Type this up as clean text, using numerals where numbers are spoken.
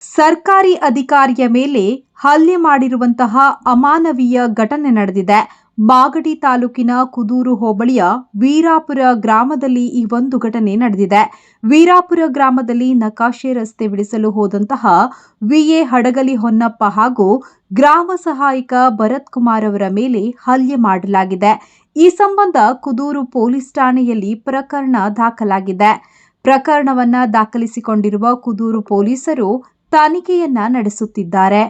ಸರ್ಕಾರಿ ಅಧಿಕಾರಿಯ ಮೇಲೆ ಹಲ್ಲೆ ಮಾಡಿರುವಂತಹ ಅಮಾನವೀಯ ಘಟನೆ ನಡೆದಿದೆ. ಮಾಗಡಿ ತಾಲೂಕಿನ ಕುದೂರು ಹೋಬಳಿಯ ವೀರಾಪುರ ಗ್ರಾಮದಲ್ಲಿ ಈ ಒಂದು ಘಟನೆ ನಡೆದಿದೆ. ವೀರಾಪುರ ಗ್ರಾಮದಲ್ಲಿ ನಕಾಶೆ ರಸ್ತೆ ಬಿಡಿಸಲು ಹೋದಂತಹ ವಿಎ ಹಡಗಲಿ ಹೊನ್ನಪ್ಪ ಹಾಗೂ ಗ್ರಾಮ ಸಹಾಯಕ ಭರತ್ ಕುಮಾರ್ ಅವರ ಮೇಲೆ ಹಲ್ಲೆ ಮಾಡಲಾಗಿದೆ. ಈ ಸಂಬಂಧ ಕುದೂರು ಪೊಲೀಸ್ ಠಾಣೆಯಲ್ಲಿ ಪ್ರಕರಣ ದಾಖಲಾಗಿದೆ. ಪ್ರಕರಣವನ್ನ ದಾಖಲಿಸಿಕೊಂಡಿರುವ ಕುದೂರು ಪೊಲೀಸರು ತನಿಖೆಯನ್ನ ನಡೆಸುತ್ತಿದ್ದಾರೆ.